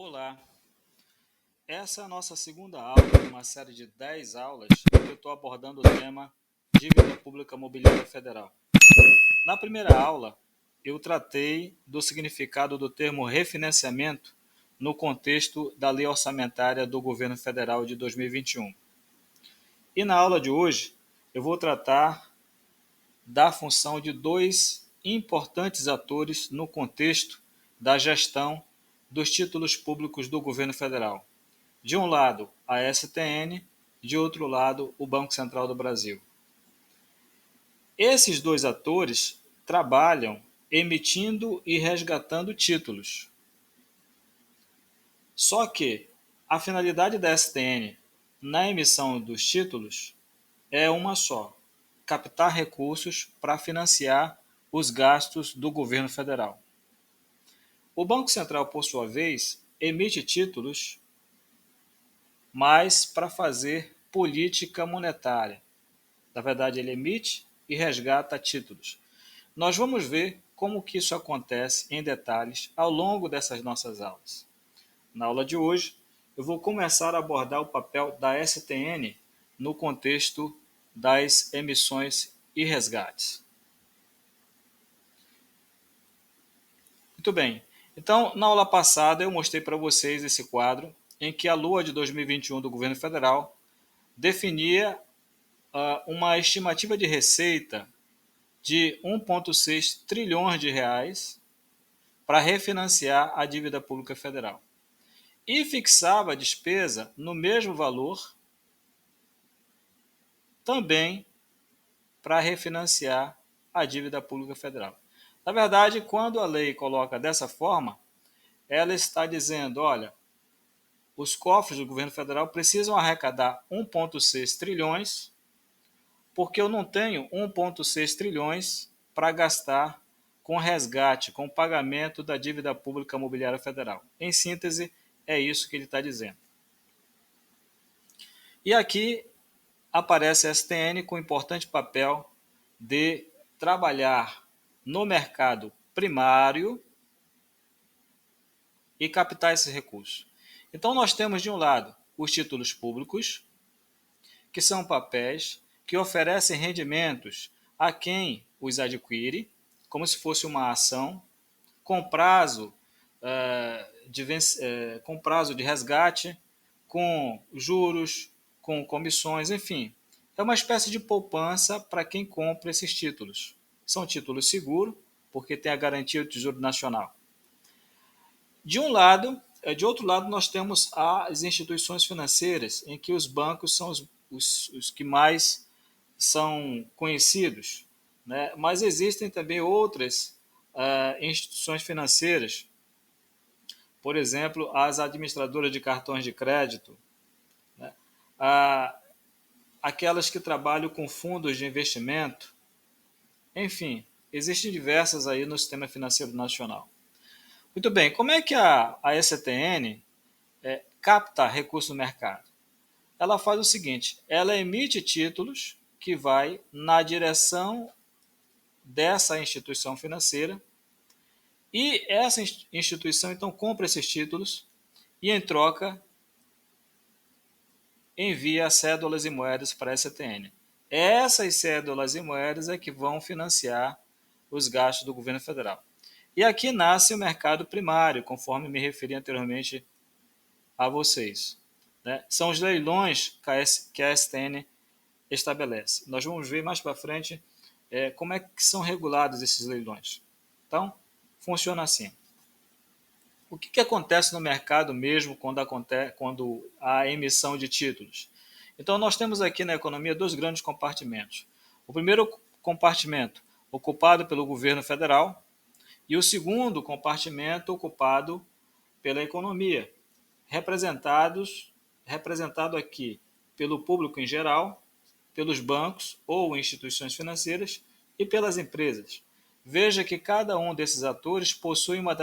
Olá, essa é a nossa segunda aula de uma série de 10 aulas em que eu estou abordando o tema Dívida Pública Mobiliária Federal. Na primeira aula, eu tratei do significado do termo refinanciamento no contexto da Lei Orçamentária do Governo Federal de 2021. E na aula de hoje, eu vou tratar da função de dois importantes atores no contexto da gestão dos títulos públicos do governo federal. De um lado, a STN, de outro lado, o Banco Central do Brasil. Esses dois atores trabalham emitindo e resgatando títulos. Só que a finalidade da STN na emissão dos títulos é uma só: captar recursos para financiar os gastos do governo federal. O Banco Central, por sua vez, emite títulos, mas para fazer política monetária. Na verdade, ele emite e resgata títulos. Nós vamos ver como que isso acontece em detalhes ao longo dessas nossas aulas. Na aula de hoje, eu vou começar a abordar o papel da STN no contexto das emissões e resgates. Muito bem. Então, na aula passada, eu mostrei para vocês esse quadro em que a LOA de 2021 do governo federal definia uma estimativa de receita de 1,6 trilhões de reais para refinanciar a dívida pública federal. E fixava a despesa no mesmo valor também para refinanciar a dívida pública federal. Na verdade, quando a lei coloca dessa forma, ela está dizendo, olha, os cofres do governo federal precisam arrecadar 1,6 trilhões, porque eu não tenho 1,6 trilhões para gastar com resgate, com pagamento da dívida pública mobiliária federal. Em síntese, é isso que ele está dizendo. E aqui aparece a STN com o importante papel de trabalhar no mercado primário e captar esses recursos. Então, nós temos, de um lado, os títulos públicos, que são papéis que oferecem rendimentos a quem os adquire, como se fosse uma ação, com prazo, com prazo de resgate, com juros, com comissões, enfim. É uma espécie de poupança para quem compra esses títulos. São títulos seguros, porque tem a garantia do Tesouro Nacional. De outro lado, nós temos as instituições financeiras, em que os bancos são os que mais são conhecidos, né? Mas existem também outras instituições financeiras, por exemplo, as administradoras de cartões de crédito, né? Aquelas que trabalham com fundos de investimento, enfim, existem diversas aí no sistema financeiro nacional. Muito bem, como é que a STN capta recursos no mercado? Ela faz o seguinte, ela emite títulos que vai na direção dessa instituição financeira e essa instituição então compra esses títulos e em troca envia cédulas e moedas para a STN. Essas cédulas e moedas é que vão financiar os gastos do governo federal. E aqui nasce o mercado primário, conforme me referi anteriormente a vocês, né? São os leilões que a STN estabelece. Nós vamos ver mais para frente como é que são regulados esses leilões. Então, funciona assim. O que acontece no mercado mesmo quando há emissão de títulos? Então, nós temos aqui na economia dois grandes compartimentos. O primeiro compartimento ocupado pelo governo federal e o segundo compartimento ocupado pela economia, representado aqui pelo público em geral, pelos bancos ou instituições financeiras e pelas empresas. Veja que cada um desses atores possui um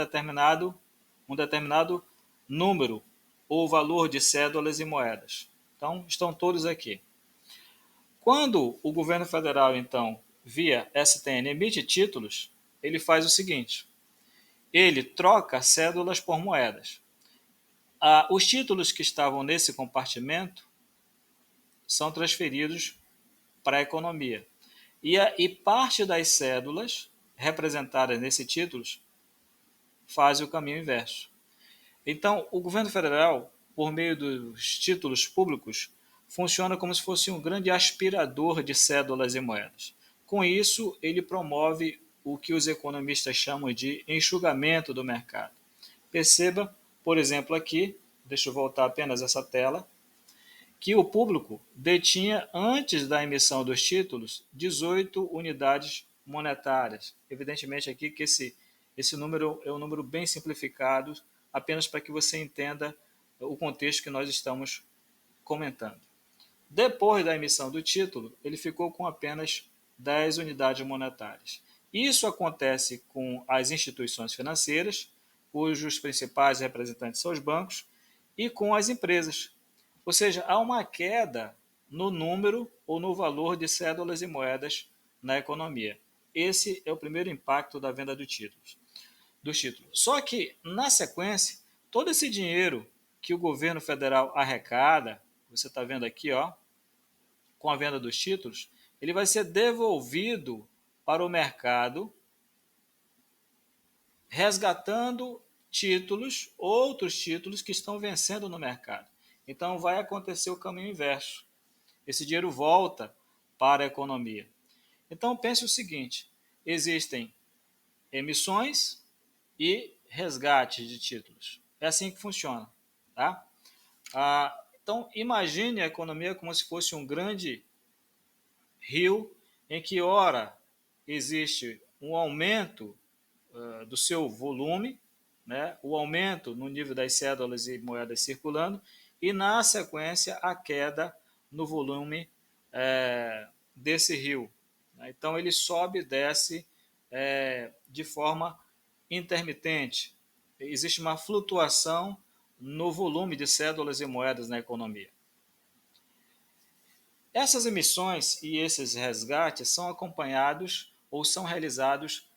determinado número ou valor de cédulas e moedas. Então, estão todos aqui. Quando o governo federal, então, via STN, emite títulos, ele faz o seguinte: ele troca cédulas por moedas. Os títulos que estavam nesse compartimento são transferidos para a economia. E parte das cédulas representadas nesses títulos faz o caminho inverso. Então, o governo federal, por meio dos títulos públicos, funciona como se fosse um grande aspirador de cédulas e moedas. Com isso, ele promove o que os economistas chamam de enxugamento do mercado. Perceba, por exemplo, aqui, deixa eu voltar apenas essa tela, que o público detinha, antes da emissão dos títulos, 18 unidades monetárias. Evidentemente aqui que esse número é um número bem simplificado, apenas para que você entenda o contexto que nós estamos comentando. Depois da emissão do título, ele ficou com apenas 10 unidades monetárias. Isso acontece com as instituições financeiras, cujos principais representantes são os bancos, e com as empresas. Ou seja, há uma queda no número ou no valor de cédulas e moedas na economia. Esse é o primeiro impacto da venda dos títulos. Só que, na sequência, todo esse dinheiro que o governo federal arrecada, você está vendo aqui, ó, com a venda dos títulos, ele vai ser devolvido para o mercado, resgatando títulos, outros títulos que estão vencendo no mercado. Então vai acontecer o caminho inverso. Esse dinheiro volta para a economia. Então pense o seguinte: existem emissões e resgates de títulos. É assim que funciona, tá? Então imagine a economia como se fosse um grande rio em que ora existe um aumento do seu volume, né, o aumento no nível das cédulas e moedas circulando, e na sequência a queda no volume desse rio. Então ele sobe e desce de forma intermitente. Existe uma flutuação no volume de cédulas e moedas na economia. Essas emissões e esses resgates são acompanhados ou são realizados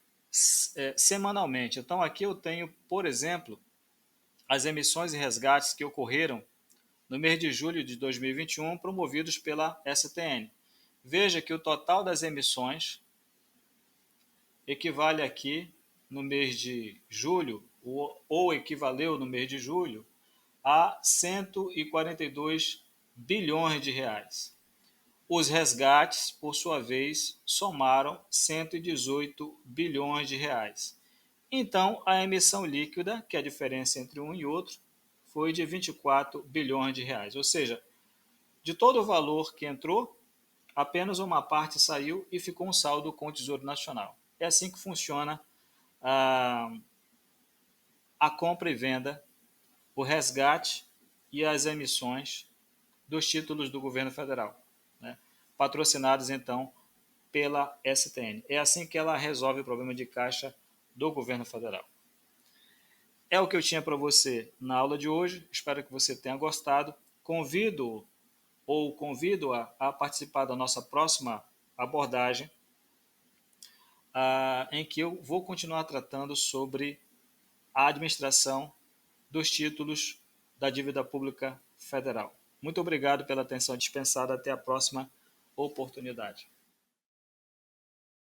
semanalmente. Então, aqui eu tenho, por exemplo, as emissões e resgates que ocorreram no mês de julho de 2021, promovidos pela STN. Veja que o total das emissões equivale aqui, no mês de julho, ou equivaleu no mês de julho, a 142 bilhões de reais. Os resgates, por sua vez, somaram 118 bilhões de reais. Então, a emissão líquida, que é a diferença entre um e outro, foi de 24 bilhões de reais. Ou seja, de todo o valor que entrou, apenas uma parte saiu e ficou um saldo com o Tesouro Nacional. É assim que funciona a compra e venda, o resgate e as emissões dos títulos do governo federal, né? Patrocinados, então, pela STN. É assim que ela resolve o problema de caixa do governo federal. É o que eu tinha para você na aula de hoje. Espero que você tenha gostado. Convido a participar da nossa próxima abordagem, em que eu vou continuar tratando sobre a administração dos títulos da dívida pública federal. Muito obrigado pela atenção dispensada. Até a próxima oportunidade.